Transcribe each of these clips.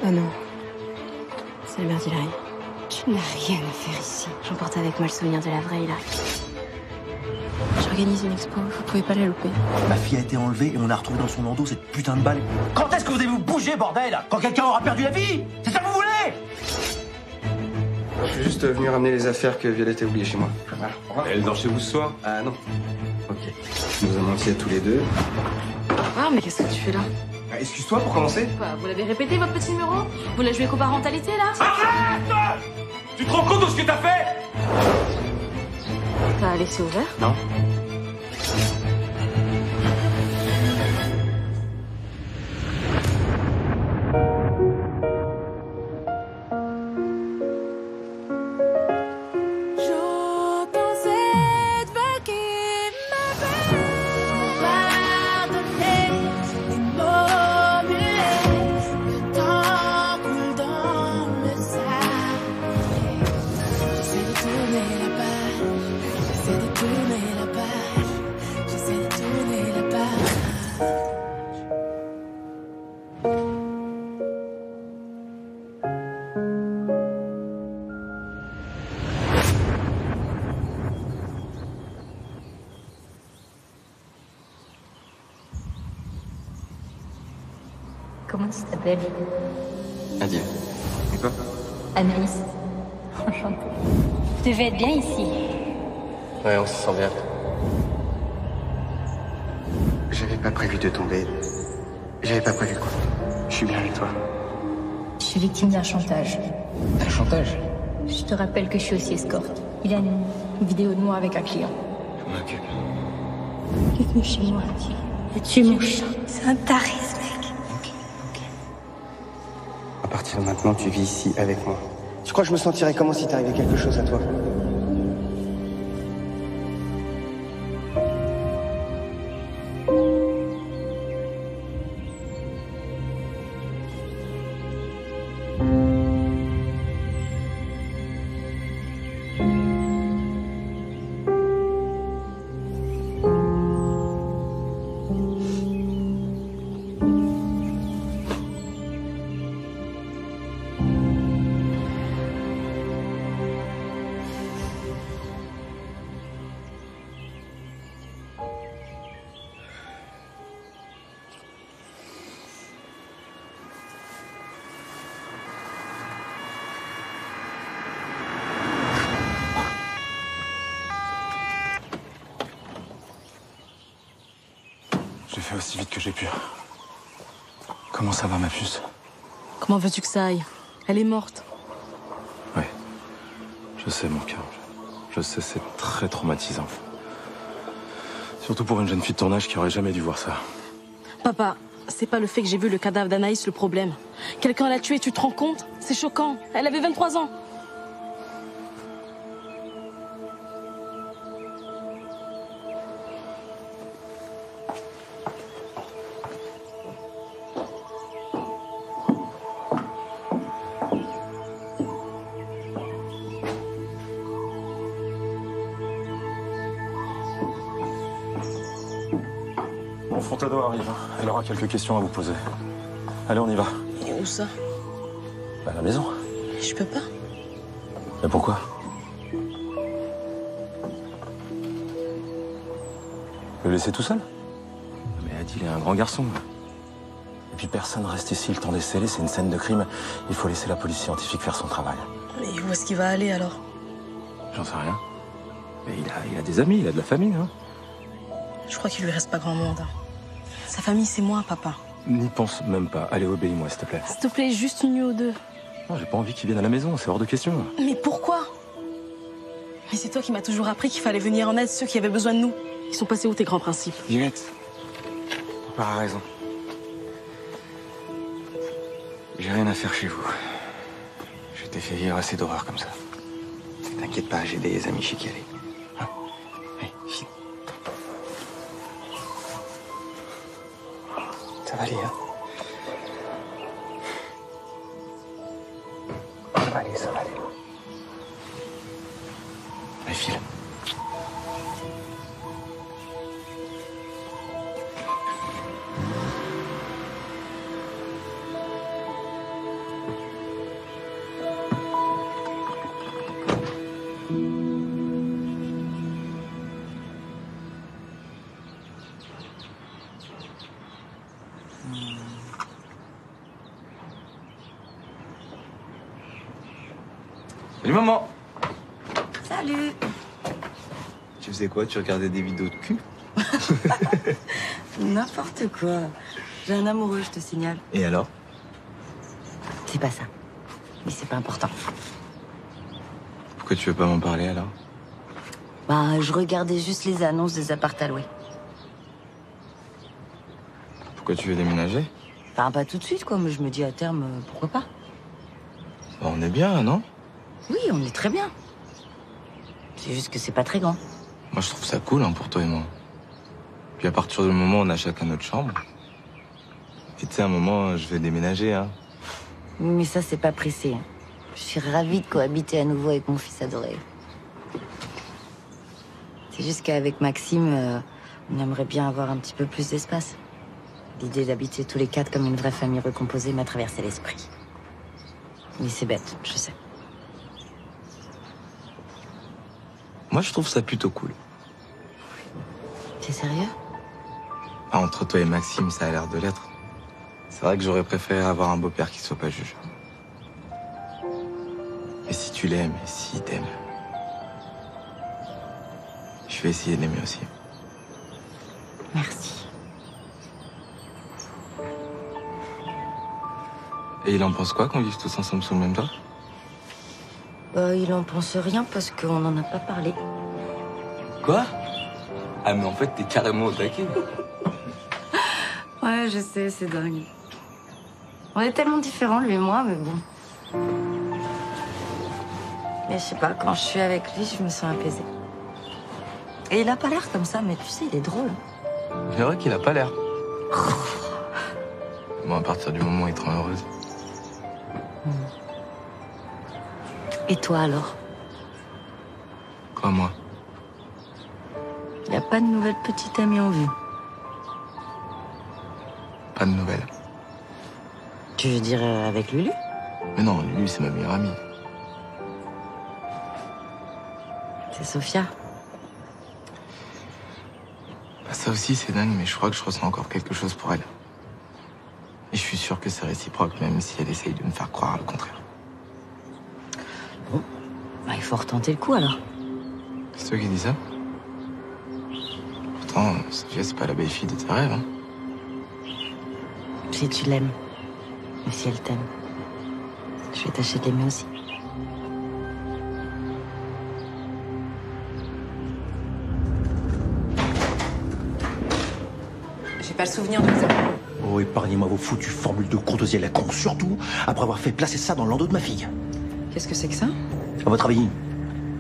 Ah non. C'est le merdillaï. Tu n'as rien à faire ici. J'emporte avec moi le souvenir de la vraie Hilary. J'organise une expo, vous pouvez pas la louper. Ma fille a été enlevée et on a retrouvé dans son landau cette putain de balle. Quand est-ce que vous allez vous bouger, bordel? Quand quelqu'un aura perdu la vie? C'est ça que vous voulez? Je suis juste venu ramener les affaires que Violette a oubliées chez moi. Voilà. Elle dort chez vous ce soir? Ah non. Ok. Nous avons menti à tous les deux. Ah, mais qu'est-ce que tu fais là? Excuse-toi pour commencer. Quoi, vous l'avez répété, votre petit numéro? Vous la jouez coparentalité, là? Arrête! Tu te rends compte de ce que t'as fait? T'as laissé ouvert? Non. Comment tu t'appelles? Nadia. Et toi? Anaïs. Enchantée. Tu devais être bien ici. Ouais, on se sent bien. J'avais pas prévu de tomber. J'avais pas prévu quoi. Je suis bien avec toi. Je suis victime d'un chantage. Un chantage? Je te rappelle que je suis aussi escorte. Il a une vidéo de moi avec un client. Je m'occupe. Il est venu chez moi. Et tu es mon chat. C'est un taré, ce mec. Ok. À partir de maintenant, tu vis ici avec moi. Tu crois que je me sentirais comment si t'arrivait quelque chose à toi? J'ai fait aussi vite que j'ai pu. Comment ça va, ma puce? Comment veux-tu que ça aille? Elle est morte. Ouais. Je sais, mon cœur. Je sais, c'est très traumatisant. Surtout pour une jeune fille de ton âge qui aurait jamais dû voir ça. Papa, c'est pas le fait que j'ai vu le cadavre d'Anaïs le problème. Quelqu'un l'a tuée, tu te rends compte? C'est choquant. Elle avait 23 ans. Bon, Fontado arrive. Elle aura quelques questions à vous poser. Allez, on y va. Et où ça? À la maison. Je peux pas. Mais pourquoi? Le laisser tout seul? Mais Adil est un grand garçon. Et puis personne reste ici le temps des scellés, c'est une scène de crime. Il faut laisser la police scientifique faire son travail. Mais où est-ce qu'il va aller alors? J'en sais rien. Mais il a des amis, il a de la famille, hein. Je crois qu'il lui reste pas grand monde. Sa famille, c'est moi, papa. N'y pense même pas. Allez, obéis-moi, s'il te plaît. S'il te plaît, juste une nuit ou deux. Non, j'ai pas envie qu'il vienne à la maison, c'est hors de question. Mais pourquoi? Mais c'est toi qui m'as toujours appris qu'il fallait venir en aide ceux qui avaient besoin de nous. Ils sont passés où tes grands principes? Violette. Papa a raison. J'ai rien à faire chez vous. Je t'ai fait vivre assez d'horreur comme ça. T'inquiète pas, j'ai des amis chez qui aller. Hein? Allez, viens. Ça va aller, hein? Ça va aller, ça va aller. Allez, file. Salut maman. Salut. Tu faisais quoi? Tu regardais des vidéos de cul? N'importe quoi. J'ai un amoureux, je te signale. Et alors? C'est pas ça. Mais c'est pas important. Pourquoi tu veux pas m'en parler alors? Bah, je regardais juste les annonces des apparts à louer. Pourquoi tu veux déménager? Enfin, pas tout de suite, quoi, mais je me dis à terme, pourquoi pas? Bah, on est bien, non? Oui, on est très bien. C'est juste que c'est pas très grand. Moi, je trouve ça cool, hein, pour toi et moi. Puis à partir du moment où on a chacun notre chambre. Et tu sais, à un moment, je vais déménager, hein. Mais ça, c'est pas pressé. Je suis ravie de cohabiter à nouveau avec mon fils adoré. C'est juste qu'avec Maxime, on aimerait bien avoir un petit peu plus d'espace. L'idée d'habiter tous les quatre comme une vraie famille recomposée m'a traversé l'esprit. Mais c'est bête, je sais. Moi, je trouve ça plutôt cool. T'es sérieux? Ah, entre toi et Maxime, ça a l'air de l'être. C'est vrai que j'aurais préféré avoir un beau-père qui soit pas juge. Mais si tu l'aimes et s'il t'aime, je vais essayer de l'aimer aussi. Merci. Et il en pense quoi qu'on vive tous ensemble sous le même toit? Il en pense rien parce qu'on n'en a pas parlé. Quoi? Ah mais en fait t'es carrément au taquet. Ouais, je sais, c'est dingue. On est tellement différents, lui et moi, mais bon. Mais je sais pas, quand je suis avec lui, je me sens apaisée. Et il a pas l'air comme ça, mais tu sais, il est drôle. C'est vrai qu'il a pas l'air. Bon, à partir du moment où il te rend heureuse. Et toi, alors? Quoi, moi? Y a pas de nouvelle petite amie en vue? Pas de nouvelles. Tu veux dire avec Lulu? Mais non, lui, c'est ma meilleure amie. C'est Sophia. Bah, ça aussi, c'est dingue, mais je crois que je ressens encore quelque chose pour elle. Et je suis sûr que c'est réciproque, même si elle essaye de me faire croire le contraire. Bon, bah, il faut retenter le coup, alors. C'est toi qui dis ça? Pourtant, Sophia, c'est pas la belle fille de tes rêves, hein. Si tu l'aimes, ou si elle t'aime, je vais tâcher de l'aimer aussi. J'ai pas le souvenir de ça. Oh, épargnez-moi vos foutues formules de courtoisie à la con, surtout après avoir fait placer ça dans le landau de ma fille. Qu'est-ce que c'est que ça? À votre avis,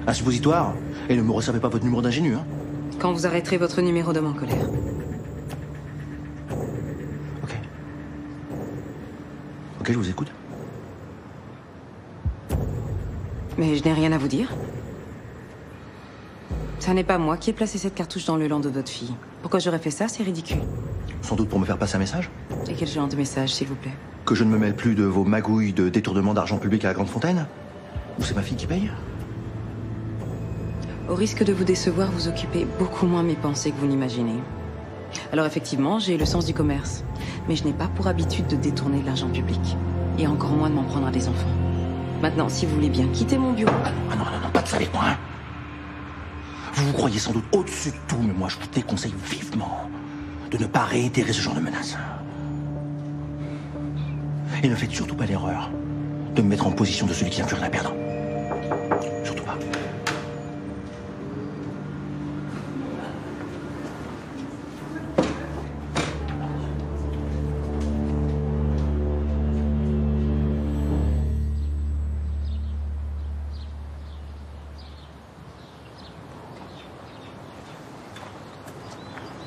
un suppositoire? Et ne me resservez pas votre numéro d'ingénu, hein? Quand vous arrêterez votre numéro d'homme en colère. Ok. Ok, je vous écoute. Mais je n'ai rien à vous dire. Ça n'est pas moi qui ai placé cette cartouche dans le landau de votre fille. Pourquoi j'aurais fait ça? C'est ridicule. Sans doute pour me faire passer un message? Et quel genre de message, s'il vous plaît? Que je ne me mêle plus de vos magouilles de détournement d'argent public à la Grande Fontaine? Ou c'est ma fille qui paye? Au risque de vous décevoir, vous occupez beaucoup moins mes pensées que vous n'imaginez. Alors effectivement, j'ai le sens du commerce. Mais je n'ai pas pour habitude de détourner de l'argent public. Et encore moins de m'en prendre à des enfants. Maintenant, si vous voulez bien quitter mon bureau... Ah non, non, non, pas de ça avec moi, hein. Vous vous croyez sans doute au-dessus de tout, mais moi je vous déconseille vivement de ne pas réitérer ce genre de menace. Et ne faites surtout pas l'erreur de me mettre en position de celui qui n'a plus rien à perdre. Surtout pas.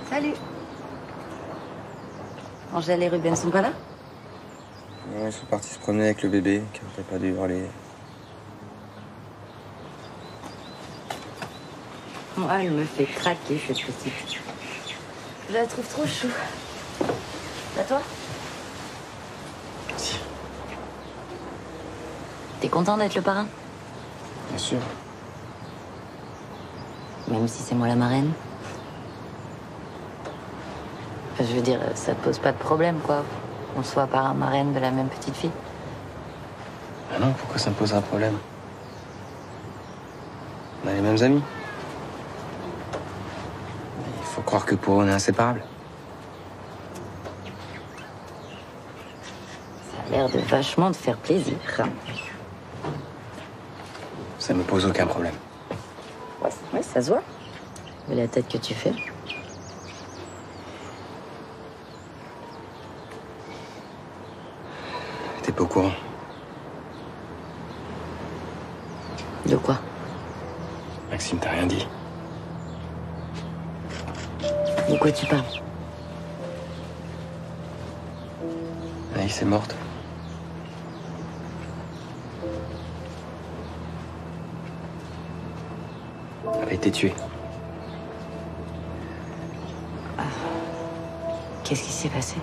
Salut. Angèle et Ruben sont pas là? Ouais, ils sont partis se promener avec le bébé, car t'as pas dû hurler. Moi, elle me fait craquer, cette petite. Je la trouve trop chou. À toi? Si. T'es content d'être le parrain? Bien sûr. Même si c'est moi la marraine? Enfin, je veux dire, ça te pose pas de problème, quoi. Qu'on soit parrain, marraine de la même petite fille. Ah non, pourquoi ça me pose un problème? On a les mêmes amis. Il faut croire que pour eux, on est inséparables. Ça a l'air de vachement te faire plaisir. Ça me pose aucun problème. Ouais, ça se voit. Mais la tête que tu fais. T'es pas au courant? De quoi? Maxime t'a rien dit. De quoi tu parles? Anaïs est morte. Elle a été tuée. Qu'est-ce qui s'est passé?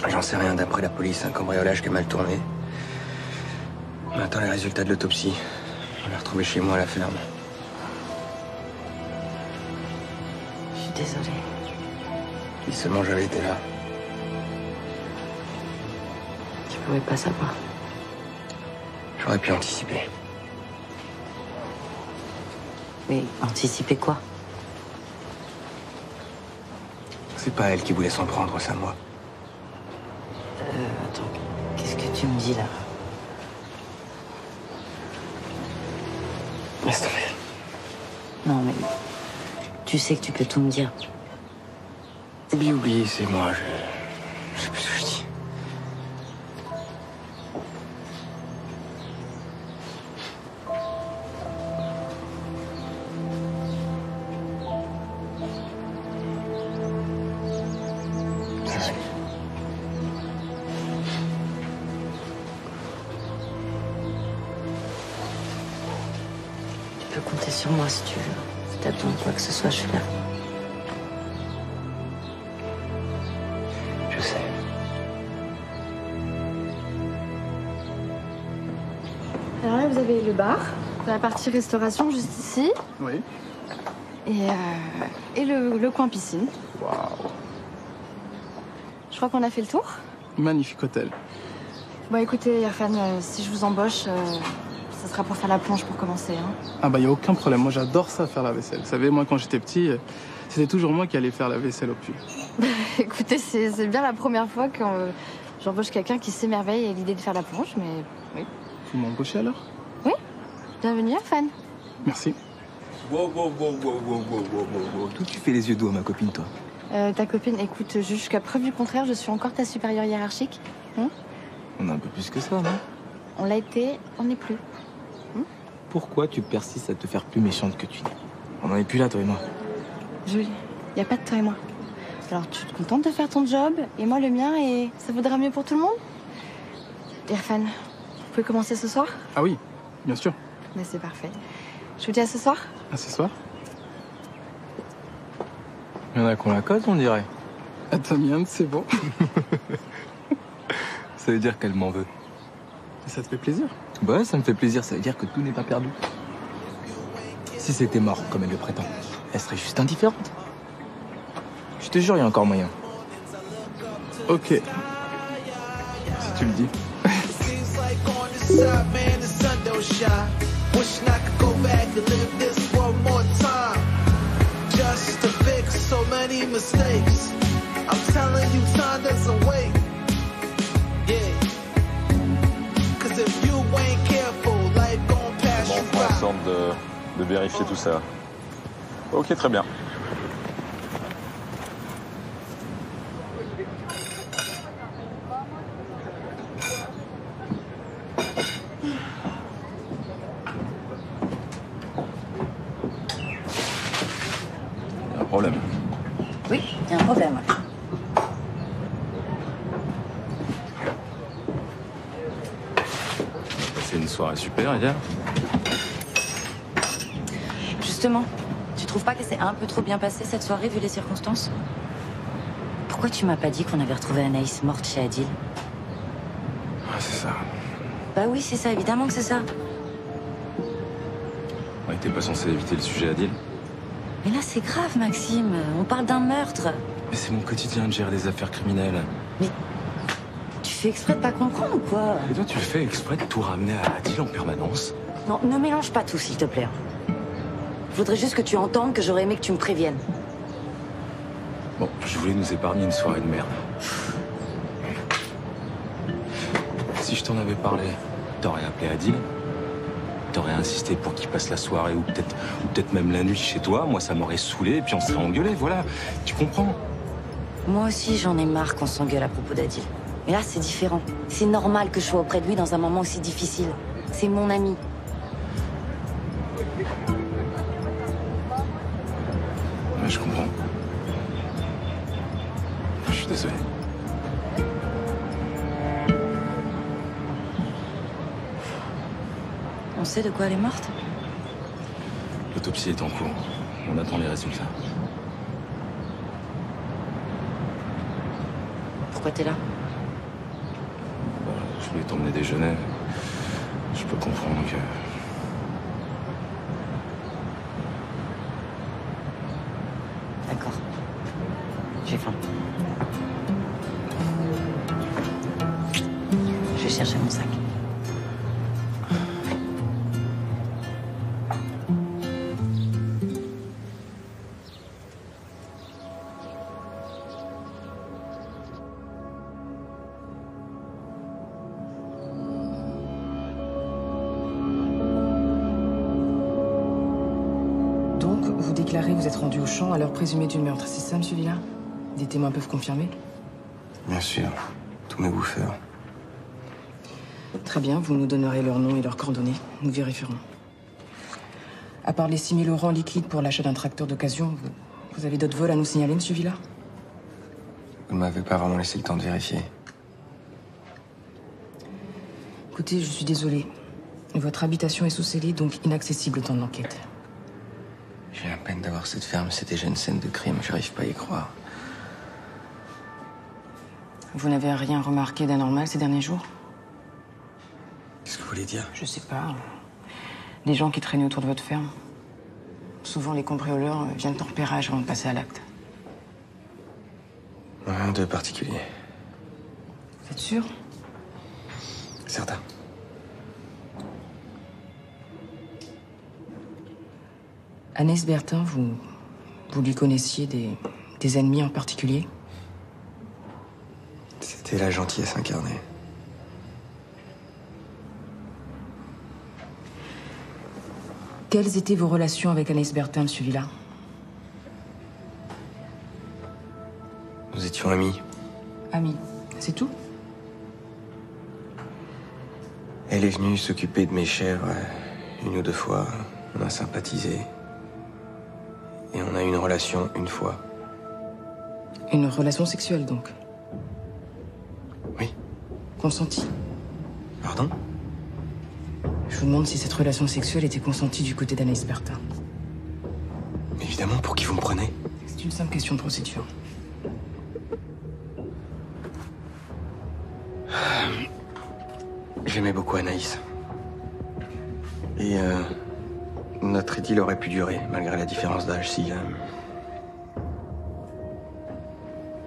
J'en sais rien, d'après la police, un cambriolage qui a mal tourné. On attend les résultats de l'autopsie. On l'a retrouvée chez moi à la ferme. Je suis désolée. Si seulement j'avais été là. Tu pouvais pas savoir. J'aurais pu anticiper. Mais anticiper quoi? C'est pas elle qui voulait s'en prendre, c'est à moi. Attends, qu'est-ce que tu me dis là? Laisse tomber. Non mais... Tu sais que tu peux tout me dire. Oublie, c'est moi. Je sais plus ce que je dis. Tu peux compter sur moi si tu veux. Si t'as besoin de quoi que ce soit, je suis là. Je sais. Alors là, vous avez le bar, la partie restauration juste ici, Oui. et le coin piscine. Waouh. Je crois qu'on a fait le tour. Magnifique hôtel. Bon, écoutez, Irfan, si je vous embauche, ça sera pour faire la plonge pour commencer. Hein. Ah bah y a aucun problème, moi j'adore ça faire la vaisselle. Vous savez, moi quand j'étais petit, c'était toujours moi qui allais faire la vaisselle au puits. Écoutez, c'est bien la première fois que j'embauche quelqu'un qui s'émerveille à l'idée de faire la plonge, mais oui. Vous m'embauchez alors? Oui, bienvenue Irfan. Merci. Wow. D'où tu fais les yeux doux à ma copine, toi? Ta copine, écoute, jusqu'à preuve du contraire, je suis encore ta supérieure hiérarchique. On a un peu plus que ça, non? On l'a été, on n'est plus. Pourquoi tu persistes à te faire plus méchante que tu n'es? On n'en est plus là, toi et moi. Julie, y a pas de toi et moi. Alors tu te contentes de faire ton job, et moi le mien, et ça vaudra mieux pour tout le monde? Irfan, vous pouvez commencer ce soir? Ah oui, bien sûr. Mais c'est parfait. Je vous dis à ce soir? À ce soir? Il y en a qu'on la cause, on dirait. Attends, Yann, c'est bon. Ça veut dire qu'elle m'en veut. Ça te fait plaisir? Bah ouais, ça me fait plaisir, ça veut dire que tout n'est pas perdu. Si c'était mort, comme elle le prétend, elle serait juste indifférente. Je te jure, il y a encore moyen. Ok. Si tu le dis. Bon, on fera en sorte de vérifier tout ça. Ok, très bien. Il y a un problème. Oui, il y a un problème. C'est une soirée super hier. Justement, tu trouves pas que c'est un peu trop bien passé cette soirée vu les circonstances? Pourquoi tu m'as pas dit qu'on avait retrouvé Anaïs morte chez Adil? Ah, c'est ça. Bah oui, c'est ça, évidemment que c'est ça. On n'était pas censé éviter le sujet Adil. Mais là, c'est grave, Maxime. On parle d'un meurtre. Mais c'est mon quotidien de gérer des affaires criminelles. Mais tu fais exprès de pas comprendre ou quoi? Et toi, tu fais exprès de tout ramener à Adil en permanence. Non, ne mélange pas tout, s'il te plaît. Je voudrais juste que tu entendes que j'aurais aimé que tu me préviennes. Bon, je voulais nous épargner une soirée de merde. Si je t'en avais parlé, t'aurais appelé Adil. T'aurais insisté pour qu'il passe la soirée ou peut-être même la nuit chez toi. Moi, ça m'aurait saoulé et puis on serait engueulé, voilà. Tu comprends? Moi aussi, j'en ai marre qu'on s'engueule à propos d'Adil. Mais là, c'est différent. C'est normal que je sois auprès de lui dans un moment aussi difficile. C'est mon ami. Ouais, je comprends. Je suis désolé. On sait de quoi elle est morte? L'autopsie est en cours. On attend les résultats. Pourquoi t'es là? Je voulais t'emmener déjeuner. Je peux comprendre que... D'accord. J'ai faim. Je vais chercher mon sac. Vous déclarez vous êtes rendu au champ à l'heure présumée du meurtre, c'est ça, monsieur Villa? Des témoins peuvent confirmer? Bien sûr. Tous mes bouffeurs. Très bien, vous nous donnerez leur nom et leurs coordonnées. Nous vérifierons. À part les 6 000 € en liquide pour l'achat d'un tracteur d'occasion, vous avez d'autres vols à nous signaler, monsieur Villa? Vous ne m'avez pas vraiment laissé le temps de vérifier. Écoutez, je suis désolée. Votre habitation est sous scellé, donc inaccessible au temps de l'enquête. J'ai la peine d'avoir cette ferme, c'est déjà une scène de crime, j'arrive pas à y croire. Vous n'avez rien remarqué d'anormal ces derniers jours? Qu'est-ce que vous voulez dire? Je sais pas. Les gens qui traînaient autour de votre ferme. Souvent, les cambrioleurs viennent en repérage avant de passer à l'acte. Rien de particulier. Vous êtes sûr? Certain. Anaïs Bertin, vous lui connaissiez des ennemis en particulier? C'était la gentillesse incarnée. Quelles étaient vos relations avec Anaïs Bertin, monsieur Villa? Nous étions amis. Amis, c'est tout? Elle est venue s'occuper de mes chèvres une ou deux fois. On a sympathisé. Et on a eu une relation une fois. Une relation sexuelle, donc? Oui. Consentie? Pardon? Je vous demande si cette relation sexuelle était consentie du côté d'Anaïs Bertin. Évidemment, pour qui vous me prenez? C'est une simple question de procédure. J'aimais beaucoup Anaïs. Et notre idylle aurait pu durer, malgré la différence d'âge, si...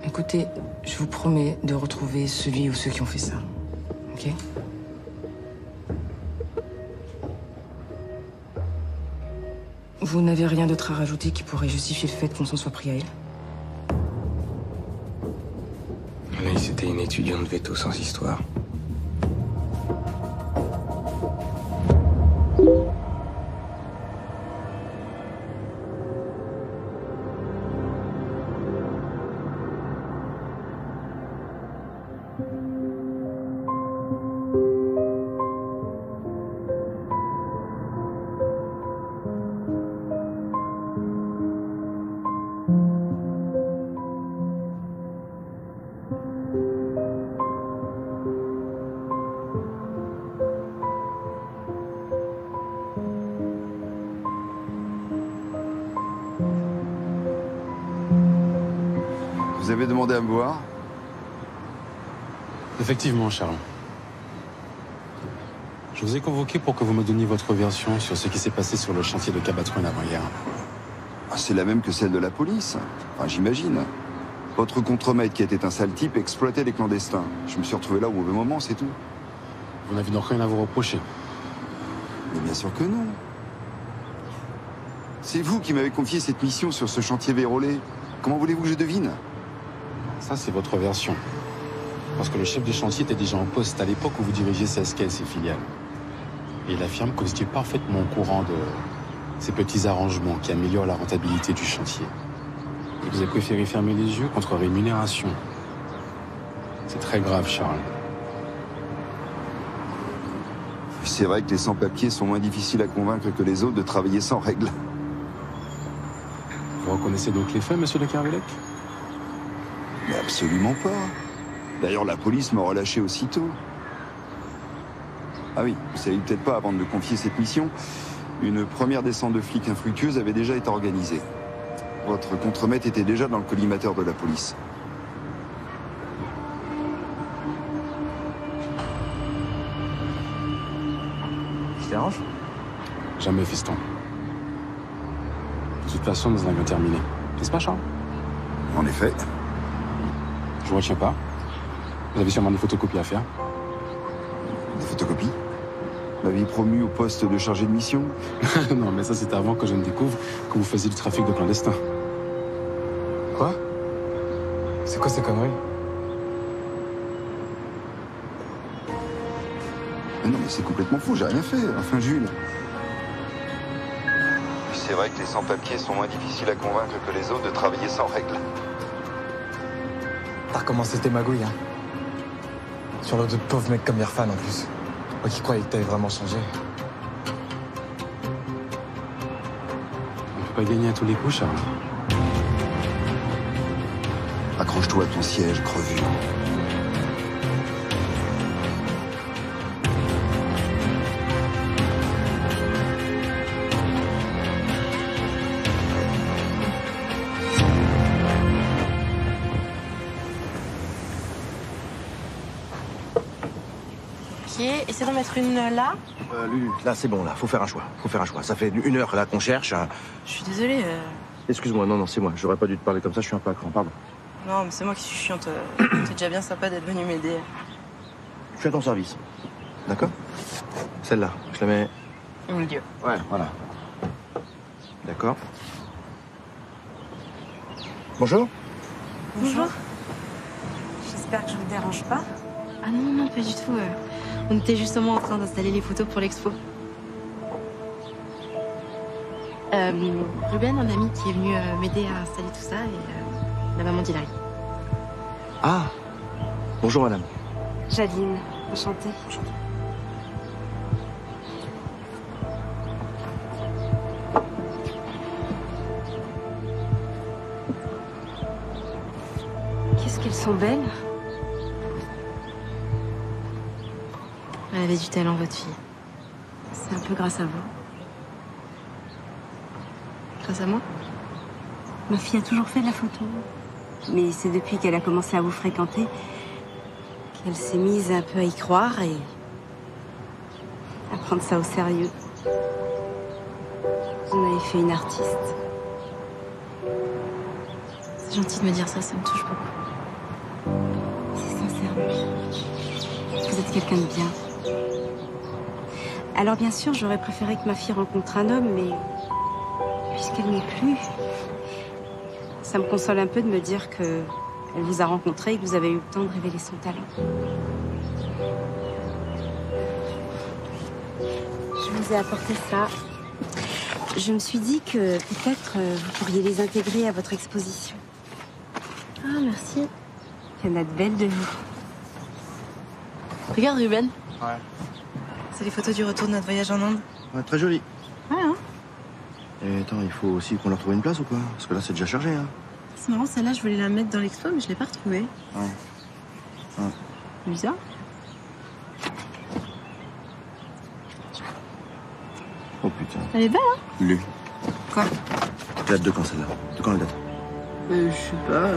Écoutez, je vous promets de retrouver celui ou ceux qui ont fait ça. Ok? Vous n'avez rien d'autre à rajouter qui pourrait justifier le fait qu'on s'en soit pris à elle? Anaïs était une étudiante veto sans histoire. Vous avez demandé à me voir? Effectivement, Charles. Je vous ai convoqué pour que vous me donniez votre version sur ce qui s'est passé sur le chantier de Cabatron avant-hier. C'est la même que celle de la police. Enfin, j'imagine. Votre contremaître, qui était un sale type, exploitait les clandestins. Je me suis retrouvé là au mauvais moment, c'est tout. Vous n'avez donc rien à vous reprocher. Mais bien sûr que non. C'est vous qui m'avez confié cette mission sur ce chantier vérolé. Comment voulez-vous que je devine? Ça, c'est votre version. Parce que le chef de chantier était déjà en poste à l'époque où vous dirigez CSK et ses filiales. Et il affirme que vous étiez parfaitement au courant de ces petits arrangements qui améliorent la rentabilité du chantier. Et vous avez préféré fermer les yeux contre rémunération. C'est très grave, Charles. C'est vrai que les sans-papiers sont moins difficiles à convaincre que les autres de travailler sans règles. Vous reconnaissez donc les faits, monsieur de Kervelec? Mais absolument pas. D'ailleurs, la police m'a relâché aussitôt. Ah oui, vous savez peut-être pas, avant de me confier cette mission, une première descente de flics infructueuse avait déjà été organisée. Votre contremaître était déjà dans le collimateur de la police. Je te dérange? Jamais, fiston. De toute façon, nous en avions terminé. N'est-ce pas, Charles? En effet. Je vous retiens pas. Vous avez sûrement des photocopies à faire. Des photocopies? Vous m'aviez promu au poste de chargé de mission? Non, mais ça, c'était avant que je ne découvre que vous faisiez du trafic de clandestins. Quoi? C'est quoi ces conneries? Mais non, mais c'est complètement faux, j'ai rien fait. Enfin, Jules. C'est vrai que les sans-papiers sont moins difficiles à convaincre que les autres de travailler sans règles. T'as recommencé tes magouilles, hein? Sur le dos de pauvres mecs comme Irfan, en plus. Moi qui croyais que t'avais vraiment changé. On peut pas gagner à tous les coups, Charles. Accroche-toi à ton siège, crevure. Ok, essaie d'en mettre une là. Lulu, là c'est bon, là, faut faire un choix. Ça fait 1 heure là qu'on cherche. Je suis désolée. Excuse-moi, non, c'est moi. J'aurais pas dû te parler comme ça, je suis un peu à cran, pardon. Non, mais c'est moi qui suis chiante. C'est déjà bien sympa d'être venu m'aider. Je suis à ton service. D'accord? Celle-là, je la mets... Au milieu. Ouais, voilà. D'accord. Bonjour. Bonjour. J'espère que je vous dérange pas. Ah non, non, pas du tout. On était justement en train d'installer les photos pour l'expo. Ruben, un ami qui est venu m'aider à installer tout ça, et la maman d'Hilary. Ah. Bonjour, madame. Jadine, enchantée. Qu'est-ce qu'elles sont belles. Elle avait du talent, votre fille. C'est un peu grâce à vous. Grâce à moi? Ma fille a toujours fait de la photo. Mais c'est depuis qu'elle a commencé à vous fréquenter qu'elle s'est mise un peu à y croire et à prendre ça au sérieux. Vous en avez fait une artiste. C'est gentil de me dire ça, ça me touche beaucoup. C'est sincèrement. Vous êtes quelqu'un de bien. Alors bien sûr, j'aurais préféré que ma fille rencontre un homme, mais puisqu'elle n'est plus, ça me console un peu de me dire que elle vous a rencontré et que vous avez eu le temps de révéler son talent. Je vous ai apporté ça. Je me suis dit que peut-être vous pourriez les intégrer à votre exposition. Ah, merci. Il y en a de belles de vous. Regarde, Ruben. Ouais. C'est les photos du retour de notre voyage en Inde. Ouais, très joli. Ouais, hein? Et attends, il faut aussi qu'on leur trouve une place ou quoi? Parce que là, c'est déjà chargé, hein. C'est marrant, celle-là, je voulais la mettre dans l'expo, mais je l'ai pas retrouvée. Ouais. Bizarre. Oh putain. Elle est belle, hein? Lu. Quoi? Date de quand celle-là? De quand elle date? Je sais pas,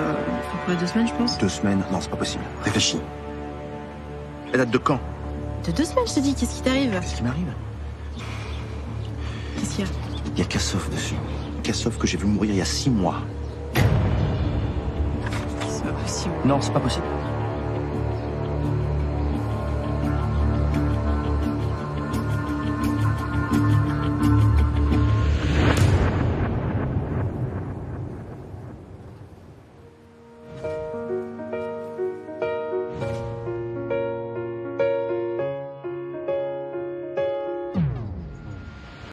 pour 2 semaines, je pense. 2 semaines? Non, c'est pas possible. Réfléchis. Elle date de quand? De 2 semaines, je te dis, qu'est-ce qui t'arrive? Qu'est-ce qui m'arrive? Qu'est-ce qu'il y a? Il y a Kassov dessus. Kassov que j'ai vu mourir il y a 6 mois. C'est pas possible. Non, c'est pas possible.